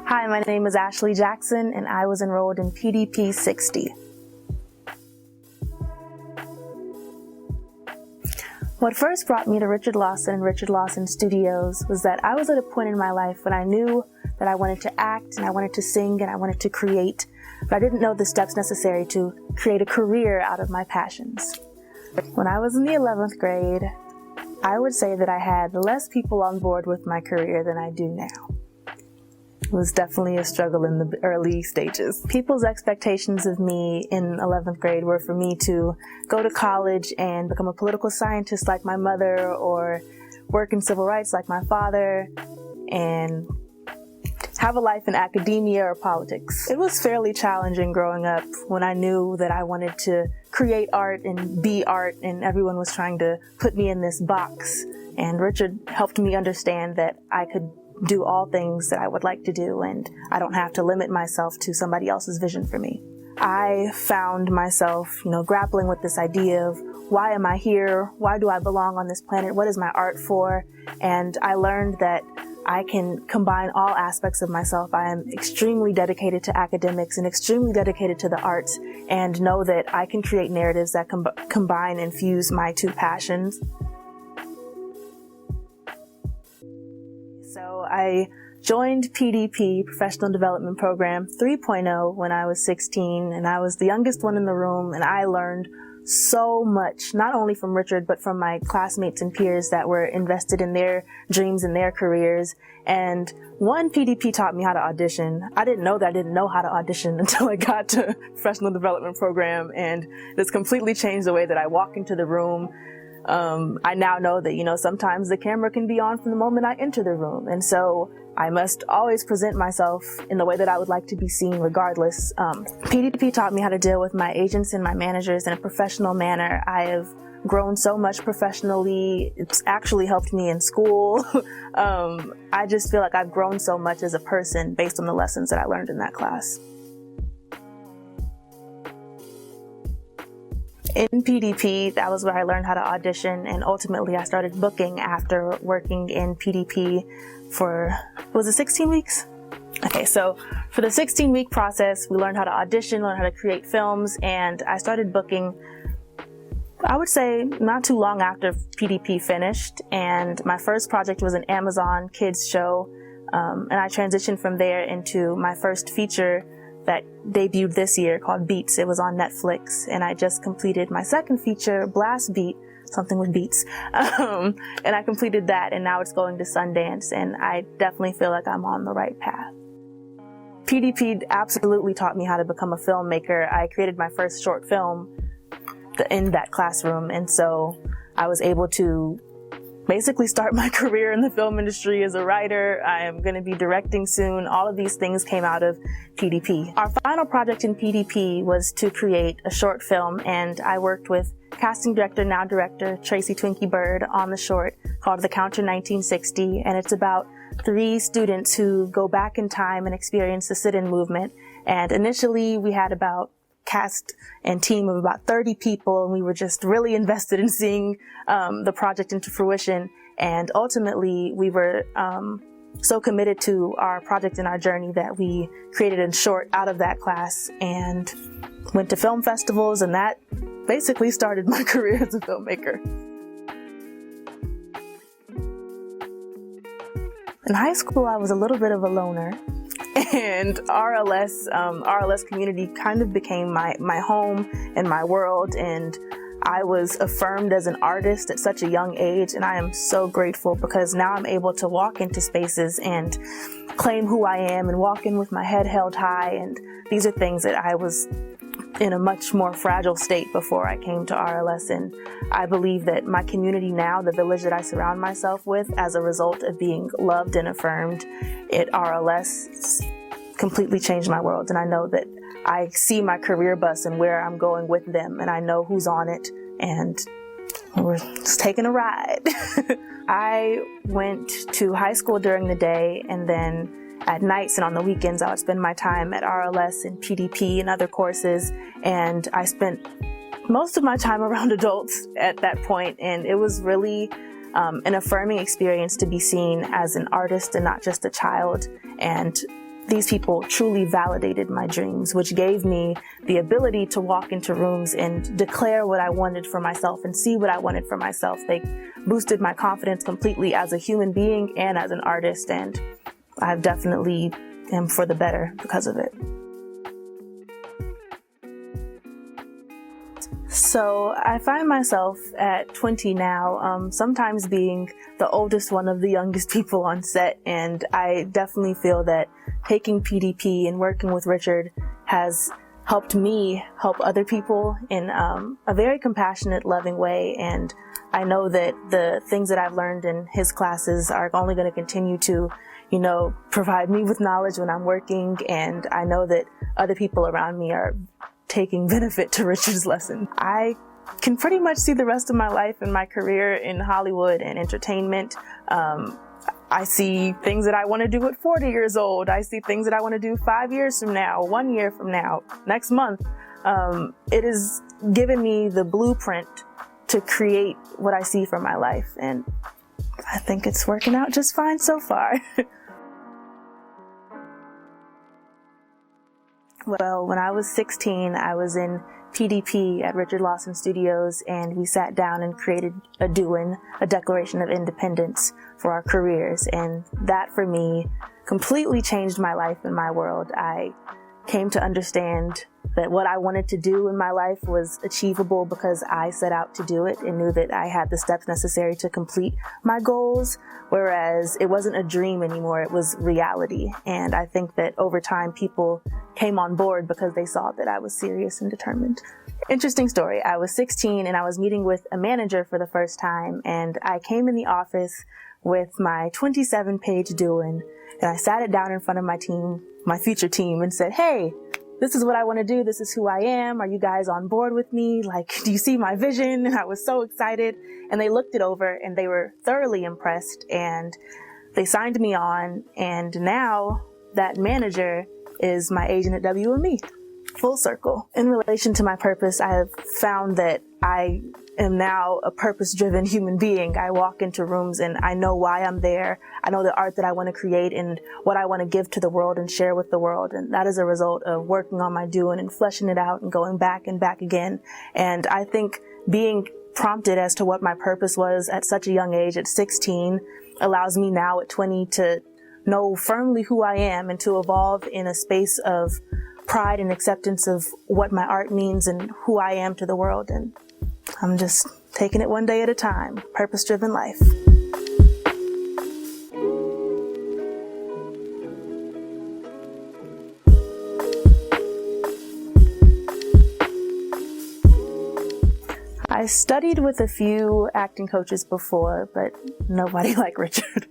Hi, my name is Ashley Jackson, and I was enrolled in PDP 60. What first brought me to Richard Lawson and Richard Lawson Studios was that I was at a point in my life when I knew that I wanted to act, and I wanted to sing, and I wanted to create, but I didn't know the steps necessary to create a career out of my passions. When I was in the 11th grade, I would say that I had less people on board with my career than I do now. It was definitely a struggle in the early stages. People's expectations of me in 11th grade were for me to go to college and become a political scientist like my mother, or work in civil rights like my father, and have a life in academia or politics. It was fairly challenging growing up when I knew that I wanted to create art and be art, and everyone was trying to put me in this box. And Richard helped me understand that I could do all things that I would like to do, and I don't have to limit myself to somebody else's vision for me. I found myself, grappling with this idea of why am I here? Why do I belong on this planet? What is my art for? And I learned that I can combine all aspects of myself. I am extremely dedicated to academics and extremely dedicated to the arts, and know that I can create narratives that combine and fuse my two passions. So I joined PDP, Professional Development Program 3.0, when I was 16, and I was the youngest one in the room, and I learned so much, not only from Richard, but from my classmates and peers that were invested in their dreams and their careers. And PDP taught me how to audition. I didn't know that I didn't know how to audition until I got to Professional Development Program, and this completely changed the way that I walk into the room. I now know that, sometimes the camera can be on from the moment I enter the room. And so I must always present myself in the way that I would like to be seen regardless. PDP taught me how to deal with my agents and my managers in a professional manner. I have grown so much professionally. It's actually helped me in school. I just feel like I've grown so much as a person based on the lessons that I learned in that class. In PDP, that was where I learned how to audition, and ultimately I started booking after working in PDP for, was it 16 weeks? Okay, so for the 16-week process, we learned how to audition, learned how to create films, and I started booking, I would say, not too long after PDP finished, and my first project was an Amazon kids show, and I transitioned from there into my first feature that debuted this year called Beats. It was on Netflix, and I just completed my second feature, Blast Beat, something with beats, and I completed that, and now it's going to Sundance, and I definitely feel like I'm on the right path. PDP absolutely taught me how to become a filmmaker. I created my first short film in that classroom, and so I was able to basically start my career in the film industry as a writer. I am going to be directing soon. All of these things came out of PDP. Our final project in PDP was to create a short film, and I worked with casting director, now director, Tracy Twinkie Bird on the short called The Counter 1960, and it's about 3 students who go back in time and experience the sit-in movement. And initially we had about cast and team of about 30 people, and we were just really invested in seeing the project into fruition. And ultimately we were so committed to our project and our journey that we created a short out of that class and went to film festivals, and that basically started my career as a filmmaker. In high school, I was a little bit of a loner, and RLS community kind of became my home and my world, and I was affirmed as an artist at such a young age, and I am so grateful because now I'm able to walk into spaces and claim who I am and walk in with my head held high, and these are things that I was in a much more fragile state before I came to RLS, and I believe that my community now, the village that I surround myself with as a result of being loved and affirmed at RLS, completely changed my world. And I know that I see my career bus and where I'm going with them, and I know who's on it, and we're just taking a ride. I went to high school during the day, and then at nights and on the weekends, I would spend my time at RLS and PDP and other courses, and I spent most of my time around adults at that point, and it was really an affirming experience to be seen as an artist and not just a child. And these people truly validated my dreams, which gave me the ability to walk into rooms and declare what I wanted for myself and see what I wanted for myself. They boosted my confidence completely as a human being and as an artist, and I definitely am for the better because of it. So I find myself at 20 now, sometimes being the oldest one of the youngest people on set, and I definitely feel that taking PDP and working with Richard has helped me help other people in a very compassionate, loving way. And I know that the things that I've learned in his classes are only going to continue to, provide me with knowledge when I'm working, and I know that other people around me are taking benefit to Richard's lesson. I can pretty much see the rest of my life and my career in Hollywood and entertainment. I see things that I want to do at 40 years old. I see things that I want to do 5 years from now, 1 year from now, next month. It has given me the blueprint to create what I see for my life, and I think it's working out just fine so far. Well, when I was 16, I was in PDP at Richard Lawson Studios, and we sat down and created a Declaration of Independence for our careers. And that, for me, completely changed my life and my world. I came to understand that what I wanted to do in my life was achievable because I set out to do it and knew that I had the steps necessary to complete my goals, whereas it wasn't a dream anymore, it was reality. And I think that over time, people came on board because they saw that I was serious and determined. Interesting story. I was 16 and I was meeting with a manager for the first time, and I came in the office with my 27-page doing, and I sat it down in front of my team, my future team, and said, "Hey, this is what I want to do. This is who I am. Are you guys on board with me? Do you see my vision?" And I was so excited. And they looked it over and they were thoroughly impressed, and they signed me on. And now that manager is my agent at WME. Full circle. In relation to my purpose, I have found that I am now a purpose-driven human being. I walk into rooms and I know why I'm there. I know the art that I want to create and what I want to give to the world and share with the world. And that is a result of working on my doing and fleshing it out and going back and back again. And I think being prompted as to what my purpose was at such a young age, at 16, allows me now at 20 to know firmly who I am and to evolve in a space of pride and acceptance of what my art means and who I am to the world. And I'm just taking it one day at a time. Purpose-driven life. I studied with a few acting coaches before, but nobody like Richard.